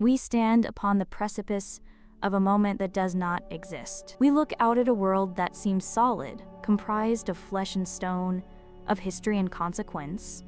We stand upon the precipice of a moment that does not exist. We look out at a world that seems solid, comprised of flesh and stone, of history and consequence,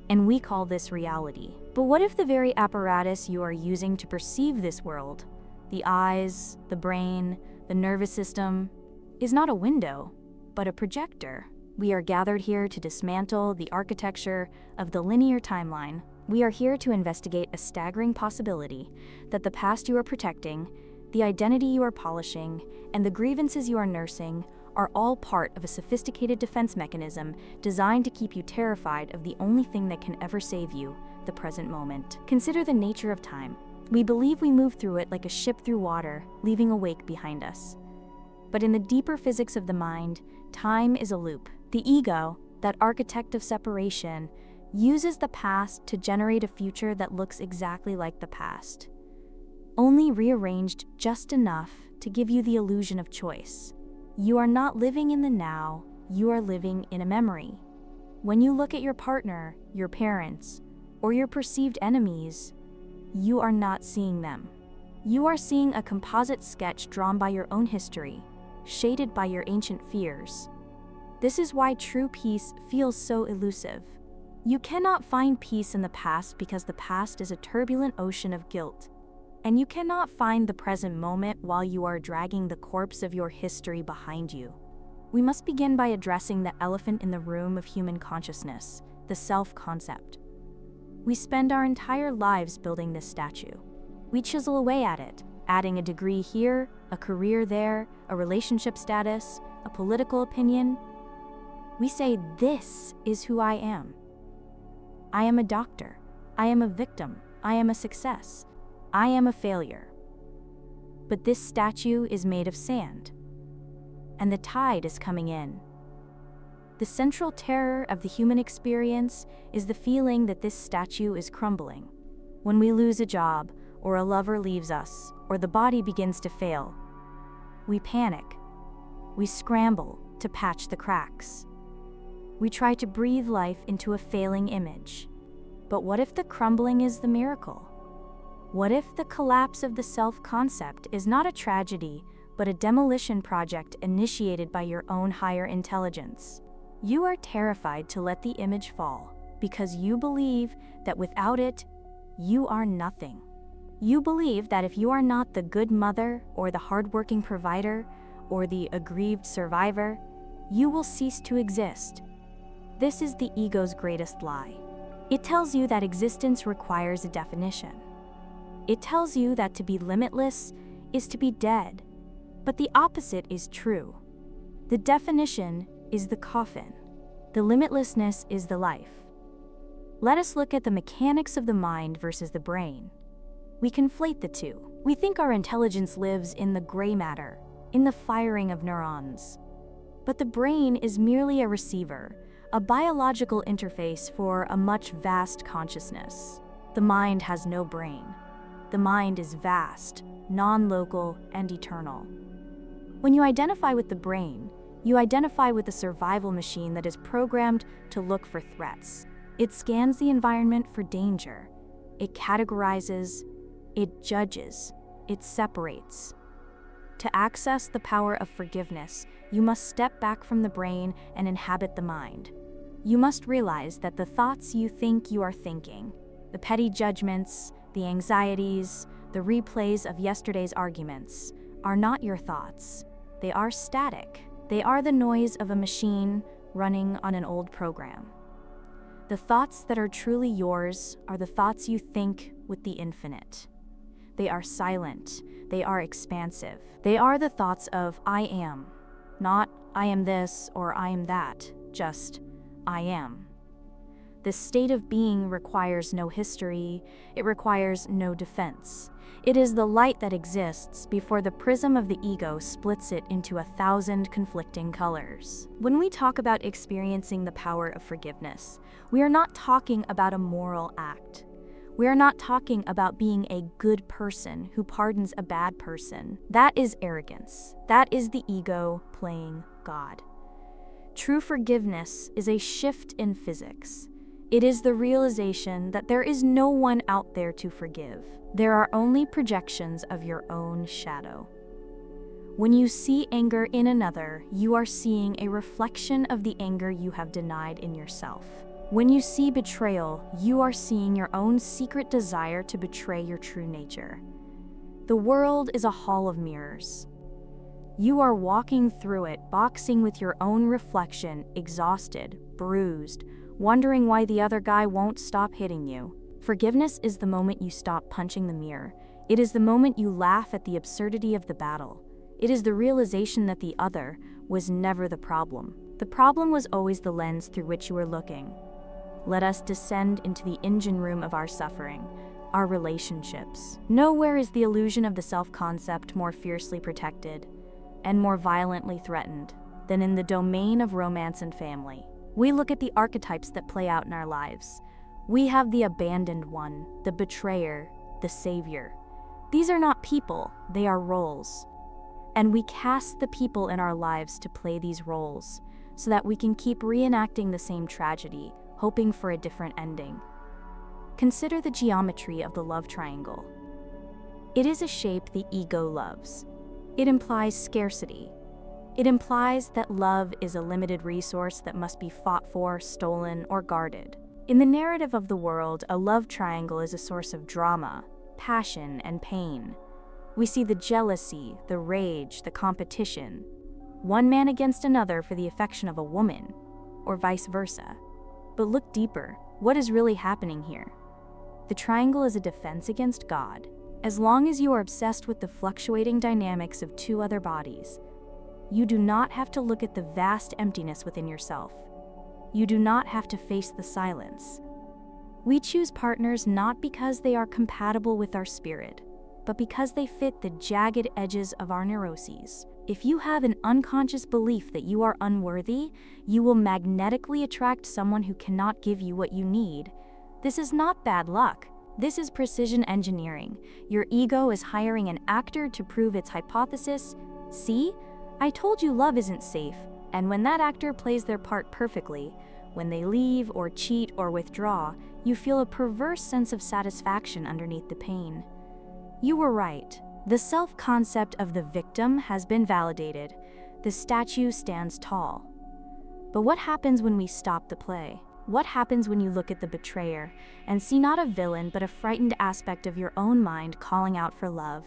and we call this reality. But what if the very apparatus you are using to perceive this world, the eyes, the brain, the nervous system, is not a window, but a projector? We are gathered here to dismantle the architecture of the linear timeline. We are here to investigate a staggering possibility that the past you are protecting, the identity you are polishing, and the grievances you are nursing are all part of a sophisticated defense mechanism designed to keep you terrified of the only thing that can ever save you, the present moment. Consider the nature of time. We believe we move through it like a ship through water, leaving a wake behind us. But in the deeper physics of the mind, time is a loop. The ego, that architect of separation, uses the past to generate a future that looks exactly like the past, only rearranged just enough to give you the illusion of choice. You are not living in the now, you are living in a memory. When you look at your partner, your parents, or your perceived enemies, you are not seeing them. You are seeing a composite sketch drawn by your own history, shaded by your ancient fears. This is why true peace feels so elusive. You cannot find peace in the past because the past is a turbulent ocean of guilt. And you cannot find the present moment while you are dragging the corpse of your history behind you. We must begin by addressing the elephant in the room of human consciousness, the self-concept. We spend our entire lives building this statue. We chisel away at it, adding a degree here, a career there, a relationship status, a political opinion. We say, this is who I am. I am a doctor. I am a victim. I am a success. I am a failure. But this statue is made of sand, and the tide is coming in. The central terror of the human experience is the feeling that this statue is crumbling. When we lose a job, or a lover leaves us, or the body begins to fail, we panic. We scramble to patch the cracks. We try to breathe life into a failing image. But what if the crumbling is the miracle? What if the collapse of the self-concept is not a tragedy, but a demolition project initiated by your own higher intelligence? You are terrified to let the image fall, because you believe that without it, you are nothing. You believe that if you are not the good mother, or the hardworking provider, or the aggrieved survivor, you will cease to exist. This is the ego's greatest lie. It tells you that existence requires a definition. It tells you that to be limitless is to be dead, but the opposite is true. The definition is the coffin. The limitlessness is the life. Let us look at the mechanics of the mind versus the brain. We conflate the two. We think our intelligence lives in the gray matter, in the firing of neurons. But the brain is merely a receiver, a biological interface for a much vast consciousness. The mind has no brain. The mind is vast, non-local, and eternal. When you identify with the brain, you identify with a survival machine that is programmed to look for threats. It scans the environment for danger. It categorizes, it judges, it separates. To access the power of forgiveness, you must step back from the brain and inhabit the mind. You must realize that the thoughts you think you are thinking, the petty judgments, the anxieties, the replays of yesterday's arguments, are not your thoughts. They are static. They are the noise of a machine running on an old program. The thoughts that are truly yours are the thoughts you think with the infinite. They are silent. They are expansive. They are the thoughts of I am, not I am this or I am that, just I am. This state of being requires no history, it requires no defense. It is the light that exists before the prism of the ego splits it into 1,000 conflicting colors. When we talk about experiencing the power of forgiveness, we are not talking about a moral act. We are not talking about being a good person who pardons a bad person. That is arrogance. That is the ego playing God. True forgiveness is a shift in physics. It is the realization that there is no one out there to forgive. There are only projections of your own shadow. When you see anger in another, you are seeing a reflection of the anger you have denied in yourself. When you see betrayal, you are seeing your own secret desire to betray your true nature. The world is a hall of mirrors. You are walking through it, boxing with your own reflection, exhausted, bruised, wondering why the other guy won't stop hitting you. Forgiveness is the moment you stop punching the mirror. It is the moment you laugh at the absurdity of the battle. It is the realization that the other was never the problem. The problem was always the lens through which you were looking. Let us descend into the engine room of our suffering, our relationships. Nowhere is the illusion of the self-concept more fiercely protected and more violently threatened than in the domain of romance and family. We look at the archetypes that play out in our lives. We have the abandoned one, the betrayer, the savior. These are not people, they are roles. And we cast the people in our lives to play these roles so that we can keep reenacting the same tragedy, hoping for a different ending. Consider the geometry of the love triangle. It is a shape the ego loves. It implies scarcity. It implies that love is a limited resource that must be fought for, stolen, or guarded. In the narrative of the world, a love triangle is a source of drama, passion, and pain. We see the jealousy, the rage, the competition. One man against another for the affection of a woman, or vice versa. But look deeper. What is really happening here? The triangle is a defense against God. As long as you are obsessed with the fluctuating dynamics of two other bodies, you do not have to look at the vast emptiness within yourself. You do not have to face the silence. We choose partners not because they are compatible with our spirit, but because they fit the jagged edges of our neuroses. If you have an unconscious belief that you are unworthy, you will magnetically attract someone who cannot give you what you need. This is not bad luck. This is precision engineering. Your ego is hiring an actor to prove its hypothesis. See? I told you love isn't safe. And when that actor plays their part perfectly, when they leave or cheat or withdraw, you feel a perverse sense of satisfaction underneath the pain. You were right. The self-concept of the victim has been validated. The statue stands tall. But what happens when we stop the play? What happens when you look at the betrayer and see not a villain but a frightened aspect of your own mind calling out for love?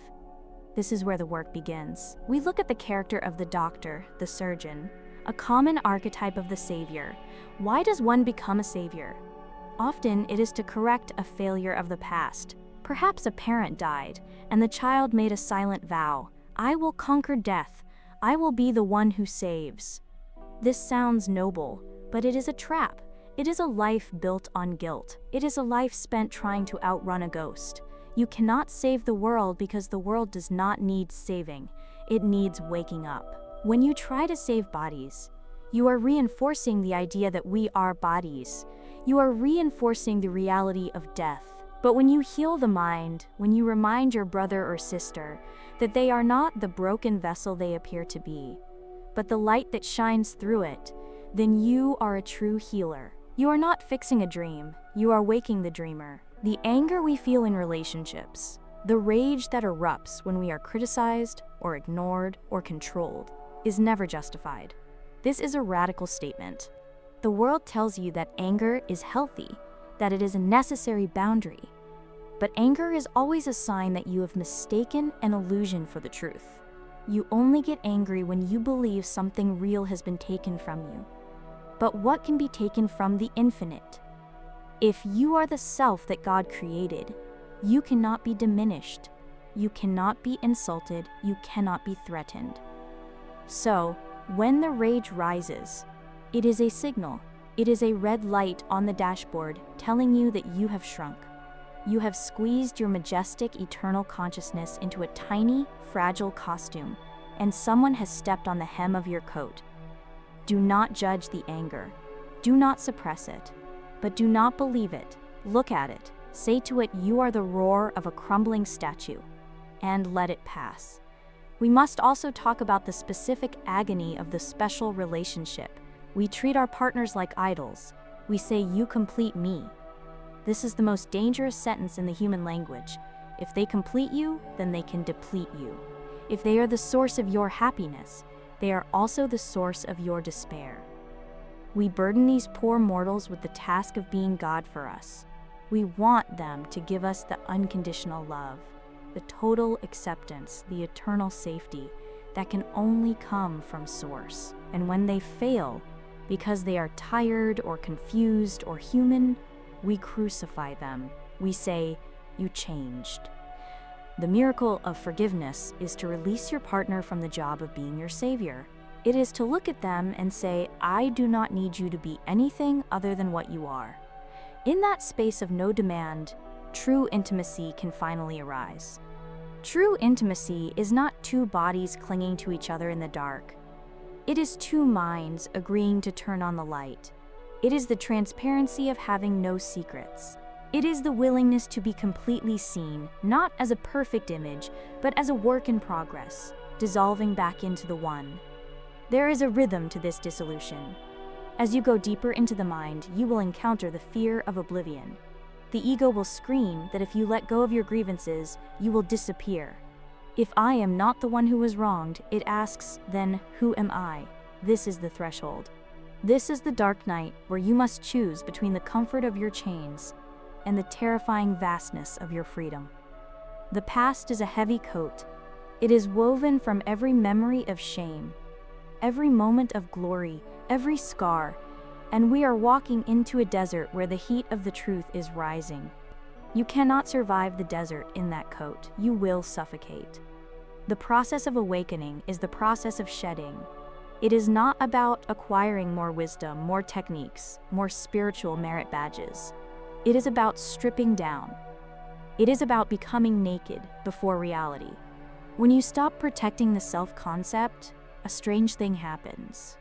This is where the work begins. We look at the character of the doctor, the surgeon, a common archetype of the savior. Why does one become a savior? Often it is to correct a failure of the past. Perhaps a parent died, and the child made a silent vow. I will conquer death. I will be the one who saves. This sounds noble, but it is a trap. It is a life built on guilt. It is a life spent trying to outrun a ghost. You cannot save the world because the world does not need saving. It needs waking up. When you try to save bodies, you are reinforcing the idea that we are bodies. You are reinforcing the reality of death. But when you heal the mind, when you remind your brother or sister that they are not the broken vessel they appear to be, but the light that shines through it, then you are a true healer. You are not fixing a dream, you are waking the dreamer. The anger we feel in relationships, the rage that erupts when we are criticized or ignored or controlled, is never justified. This is a radical statement. The world tells you that anger is healthy, that it is a necessary boundary. But anger is always a sign that you have mistaken an illusion for the truth. You only get angry when you believe something real has been taken from you. But what can be taken from the infinite? If you are the self that God created, you cannot be diminished. You cannot be insulted. You cannot be threatened. So, when the rage rises, it is a signal. It is a red light on the dashboard telling you that you have shrunk. You have squeezed your majestic, eternal consciousness into a tiny, fragile costume, and someone has stepped on the hem of your coat. Do not judge the anger. Do not suppress it. But do not believe it. Look at it. Say to it, you are the roar of a crumbling statue, and let it pass. We must also talk about the specific agony of the special relationship. We treat our partners like idols. We say, "You complete me." This is the most dangerous sentence in the human language. If they complete you, then they can deplete you. If they are the source of your happiness, they are also the source of your despair. We burden these poor mortals with the task of being God for us. We want them to give us the unconditional love, the total acceptance, the eternal safety that can only come from Source. And when they fail, because they are tired or confused or human, we crucify them. We say, "You changed." The miracle of forgiveness is to release your partner from the job of being your savior. It is to look at them and say, "I do not need you to be anything other than what you are." In that space of no demand, true intimacy can finally arise. True intimacy is not two bodies clinging to each other in the dark. It is two minds agreeing to turn on the light. It is the transparency of having no secrets. It is the willingness to be completely seen, not as a perfect image, but as a work in progress, dissolving back into the one. There is a rhythm to this dissolution. As you go deeper into the mind, you will encounter the fear of oblivion. The ego will scream that if you let go of your grievances, you will disappear. If I am not the one who was wronged, it asks, then who am I? This is the threshold. This is the dark night where you must choose between the comfort of your chains and the terrifying vastness of your freedom. The past is a heavy coat. It is woven from every memory of shame, every moment of glory, every scar, and we are walking into a desert where the heat of the truth is rising. You cannot survive the desert in that coat. You will suffocate. The process of awakening is the process of shedding. It is not about acquiring more wisdom, more techniques, more spiritual merit badges. It is about stripping down. It is about becoming naked before reality. When you stop protecting the self-concept, a strange thing happens.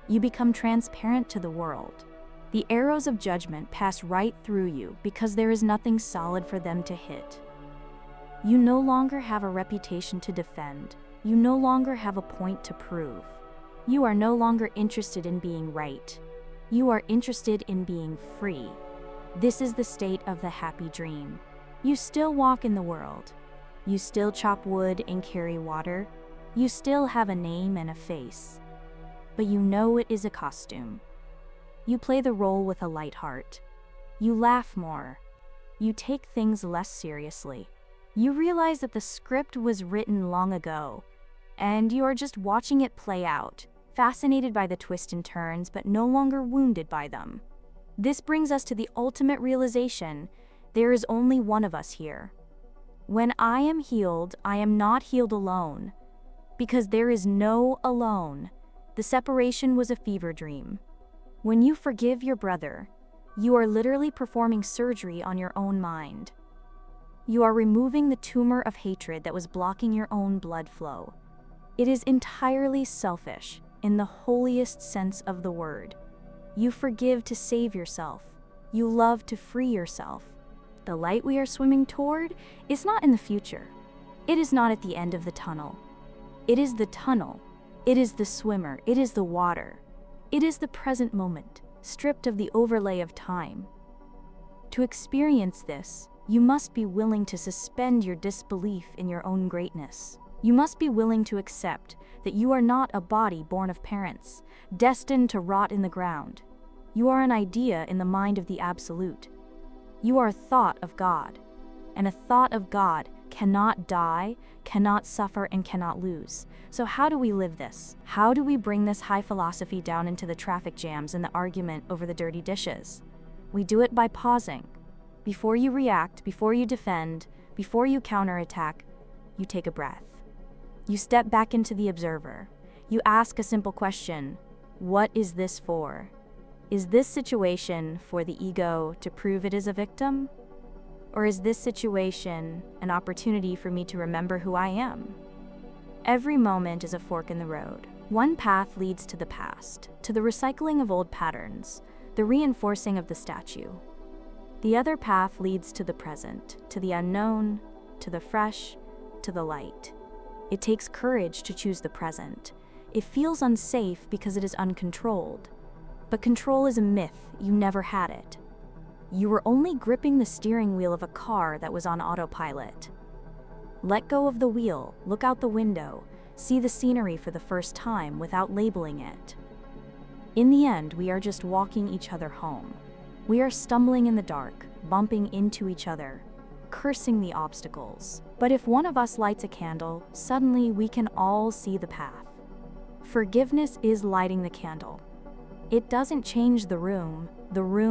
You become transparent to the world. The arrows of judgment pass right through you because there is nothing solid for them to hit. You no longer have a reputation to defend. You no longer have a point to prove. You are no longer interested in being right. You are interested in being free. This is the state of the happy dream. You still walk in the world. You still chop wood and carry water. You still have a name and a face. But you know it is a costume. You play the role with a light heart. You laugh more. You take things less seriously. You realize that the script was written long ago, and you are just watching it play out, fascinated by the twists and turns, but no longer wounded by them. This brings us to the ultimate realization: there is only one of us here. When I am healed, I am not healed alone, because there is no alone. The separation was a fever dream. When you forgive your brother, you are literally performing surgery on your own mind. You are removing the tumor of hatred that was blocking your own blood flow. It is entirely selfish, in the holiest sense of the word. You forgive to save yourself. You love to free yourself. The light we are swimming toward is not in the future. It is not at the end of the tunnel. It is the tunnel. It is the swimmer. It is the water. It is the present moment, stripped of the overlay of time. To experience this, you must be willing to suspend your disbelief in your own greatness. You must be willing to accept that you are not a body born of parents, destined to rot in the ground. You are an idea in the mind of the Absolute. You are a thought of God, and a thought of God cannot die, cannot suffer, and cannot lose. So how do we live this? How do we bring this high philosophy down into the traffic jams and the argument over the dirty dishes? We do it by pausing. Before you react, before you defend, before you counterattack, you take a breath. You step back into the observer. You ask a simple question: what is this for? Is this situation for the ego to prove it is a victim? Or is this situation an opportunity for me to remember who I am? Every moment is a fork in the road. One path leads to the past, to the recycling of old patterns, the reinforcing of the statue. The other path leads to the present, to the unknown, to the fresh, to the light. It takes courage to choose the present. It feels unsafe because it is uncontrolled. But control is a myth, you never had it. You were only gripping the steering wheel of a car that was on autopilot. Let go of the wheel, look out the window, see the scenery for the first time without labeling it. In the end, we are just walking each other home. We are stumbling in the dark, bumping into each other, cursing the obstacles. But if one of us lights a candle, suddenly we can all see the path. Forgiveness is lighting the candle. It doesn't change the room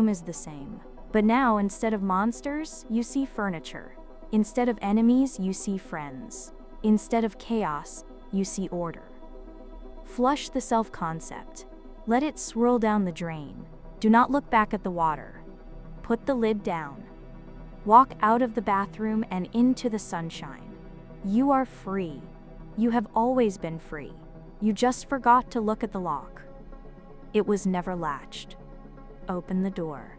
is the same. But now, instead of monsters, you see furniture. Instead of enemies, you see friends. Instead of chaos, you see order. Flush the self-concept. Let it swirl down the drain. Do not look back at the water. Put the lid down. Walk out of the bathroom and into the sunshine. You are free. You have always been free. You just forgot to look at the lock. It was never latched. Open the door.